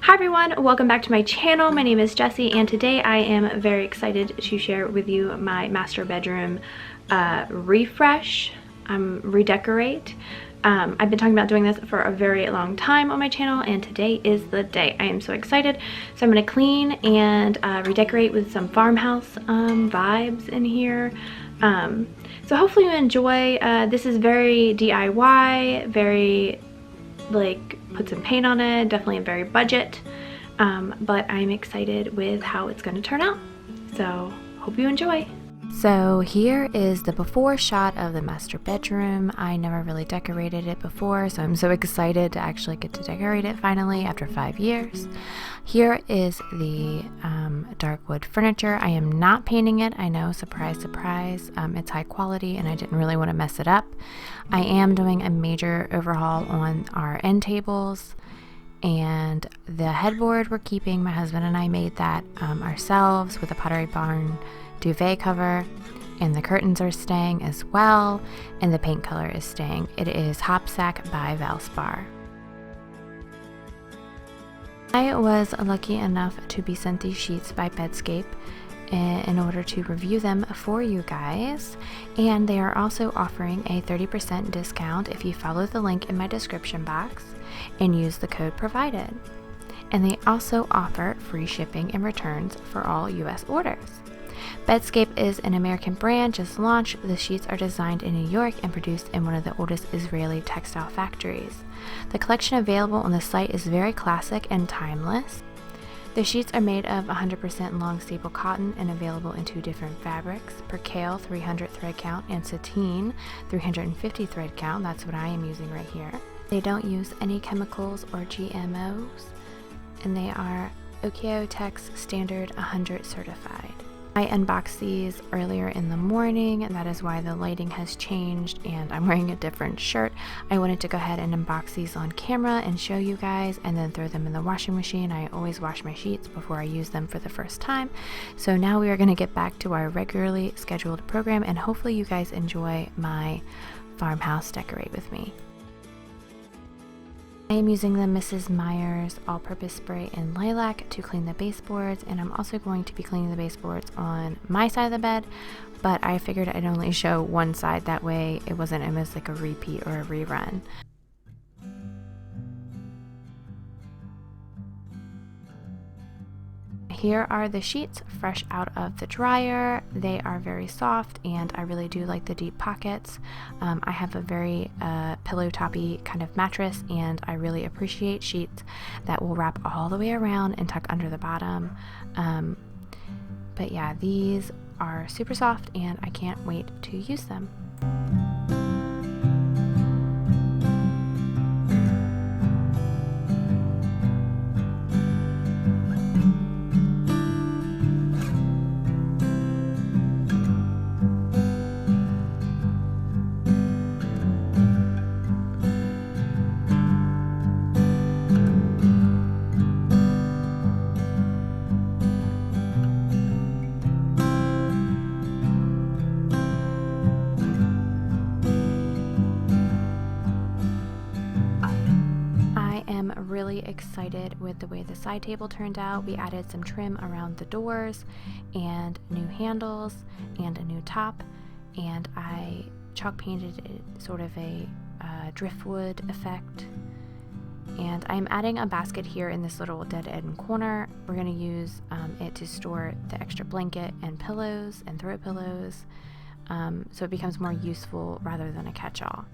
Hi everyone, welcome back to my channel. My name is Jessie and today I am very excited to share with you my master bedroom redecorate. I've been talking about doing this for a very long time on my channel and today is the day. I am so excited. So I'm going to clean and redecorate with some farmhouse vibes in here. So hopefully you enjoy. This is very DIY, very like put some paint on it, definitely very budget, but I'm excited with how it's going to turn out. So hope you enjoy. So here is the before shot of the master bedroom. I never really decorated it before, so I'm so excited to actually get to decorate it finally after 5 years. Here is the dark wood furniture. I am not painting it. I know, surprise, surprise. It's high quality and I didn't really want to mess it up. I am doing a major overhaul on our end tables. And the headboard we're keeping. My husband and I made that ourselves with a Pottery Barn duvet cover, and the curtains are staying as well, and the paint color is staying. It is Hopsack by Valspar. I was lucky enough to be sent these sheets by Bedscape in order to review them for you guys, and they are also offering a 30% discount if you follow the link in my description box and use the code provided. And they also offer free shipping and returns for all US orders. Bedscape is an American brand just launched. The sheets are designed in New York and produced in one of the oldest Israeli textile factories. The collection available on the site is very classic and timeless. The sheets are made of 100% long staple cotton and available in 2 different fabrics: percale 300 thread count and sateen 350 thread count. That's what I am using right here. They don't use any chemicals or GMOs, and they are Okeotex Standard 100 certified. I unboxed these earlier in the morning, and that is why the lighting has changed and I'm wearing a different shirt. I wanted to go ahead and unbox these on camera and show you guys and then throw them in the washing machine. I always wash my sheets before I use them for the first time. So now we are going to get back to our regularly scheduled program, and hopefully you guys enjoy my farmhouse decorate with me. I am using the Mrs. Meyer's all-purpose spray in lilac to clean the baseboards, and I'm also going to be cleaning the baseboards on my side of the bed, but I figured I'd only show one side, that way it wasn't almost like a repeat or a rerun. Here are the sheets fresh out of the dryer. They are very soft and I really do like the deep pockets. I have a very pillow toppy kind of mattress, and I really appreciate sheets that will wrap all the way around and tuck under the bottom. But yeah, these are super soft and I can't wait to use them. Really excited with the way the side table turned out. We added some trim around the doors and new handles and a new top, and I chalk painted it sort of a driftwood effect. And I'm adding a basket here in this little dead end corner. We're going to use it to store the extra blanket and pillows and throw pillows, so it becomes more useful rather than a catch-all.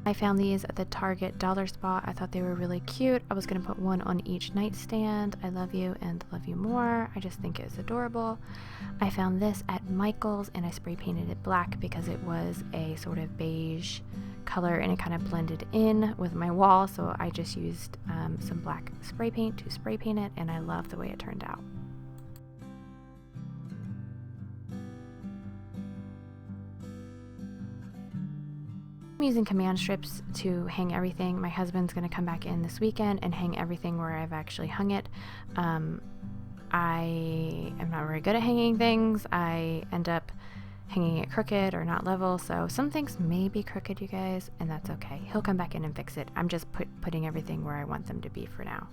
I found these at the Target dollar spot. I thought they were really cute. I was going to put one on each nightstand. I love you and love you more. I just think it's adorable. I found this at Michael's and I spray painted it black because it was a sort of beige color and it kind of blended in with my wall. So I just used some black spray paint to spray paint it, and I love the way it turned out. I'm using command strips to hang everything. My husband's going to come back in this weekend and hang everything where I've actually hung it. I am not very good at hanging things. I end up hanging it crooked or not level, so some things may be crooked, you guys, and that's okay. He'll come back in and fix it. I'm just putting everything where I want them to be for now.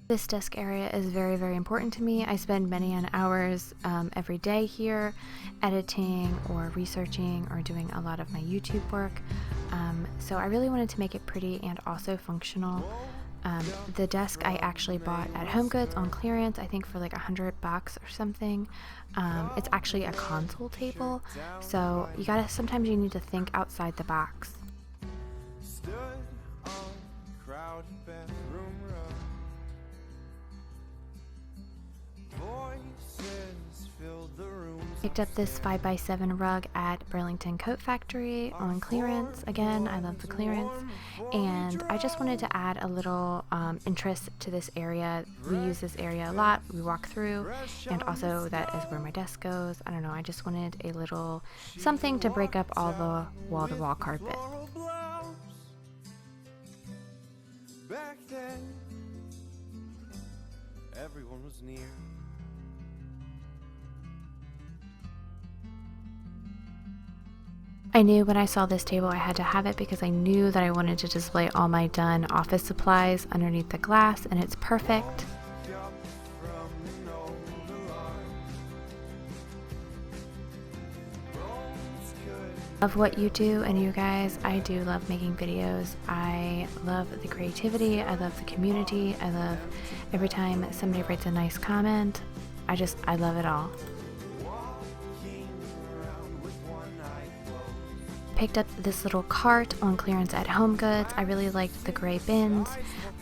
This desk area is very, very important to me. I spend many hours every day here editing or researching or doing a lot of my YouTube work. So I really wanted to make it pretty and also functional. The desk I actually bought at HomeGoods on clearance, I think for like $100 or something. It's actually a console table, so sometimes you need to think outside the box. Picked up this 5x7 rug at Burlington Coat Factory on clearance. Again, I love the clearance, and I just wanted to add a little interest to this area. We use this area a lot, we walk through, and also that is where my desk goes. I don't know, I just wanted a little something to break up all the wall-to-wall carpet. Back then, everyone was near. I knew when I saw this table I had to have it because I knew that I wanted to display all my done office supplies underneath the glass, and it's perfect. Love what you do, and you guys, I do love making videos. I love the creativity, I love the community, I love every time somebody writes a nice comment. I love it all. Picked up this little cart on clearance at HomeGoods. I really liked the gray bins.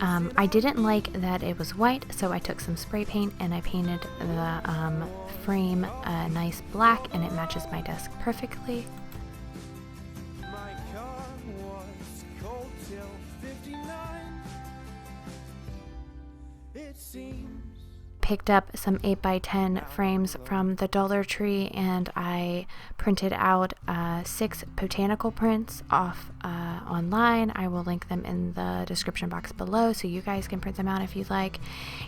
I didn't like that it was white, so I took some spray paint and I painted the frame a nice black, and it matches my desk perfectly. Picked up some 8x10 frames from the Dollar Tree, and I printed out 6 botanical prints off online. I will link them in the description box below so you guys can print them out if you'd like.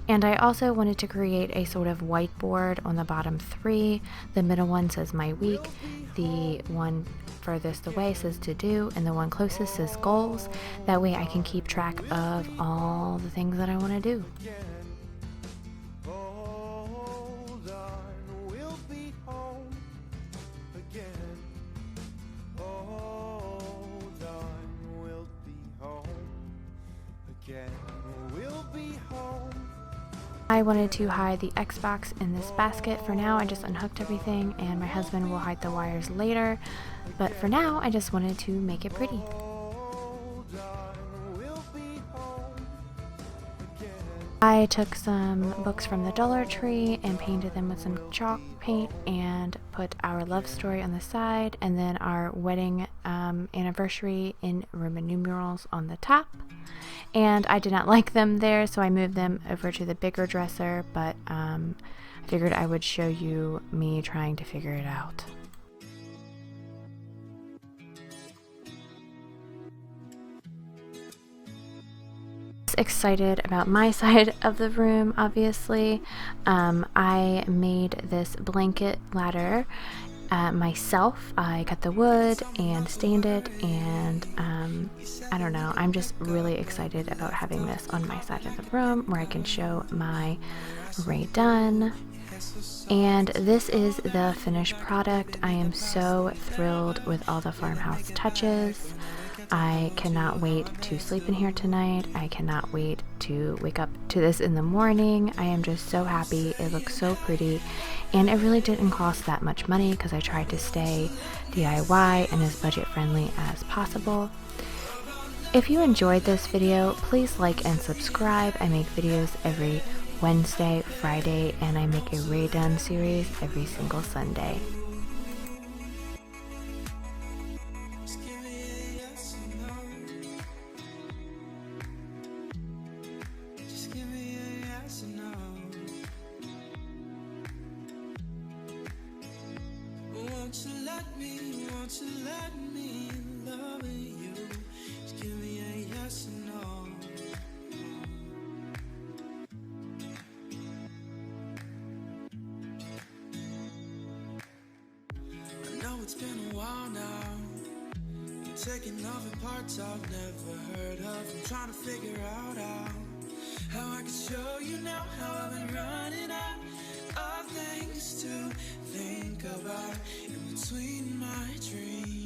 And I also wanted to create a sort of whiteboard on the bottom 3. The middle one says my week, the one furthest away says to do, and the one closest says goals. That way I can keep track of all the things that I want to do. I wanted to hide the Xbox in this basket. For now, I just unhooked everything, and my husband will hide the wires later. But for now, I just wanted to make it pretty. I took some books from the Dollar Tree and painted them with some chalk paint and put our love story on the side, and then our wedding anniversary in Roman numerals on the top. And I did not like them there, so I moved them over to the bigger dresser, but I figured I would show you me trying to figure it out. Excited about my side of the room, obviously. I made this blanket ladder myself. I cut the wood and stained it, and I don't know, I'm just really excited about having this on my side of the room where I can show my array done. And this is the finished product. I am so thrilled with all the farmhouse touches. I cannot wait to sleep in here tonight. I cannot wait to wake up to this in the morning. I am just so happy. It looks so pretty, and it really didn't cost that much money because I tried to stay DIY and as budget friendly as possible. If you enjoyed this video, please like and subscribe. I make videos every Wednesday, Friday, and I make a Ray Done series every single Sunday. Won't you let me love you? Just give me a taking off in parts I've never heard of. I'm trying to figure out how I can show you now how I've been running out of things to think about in between my dreams.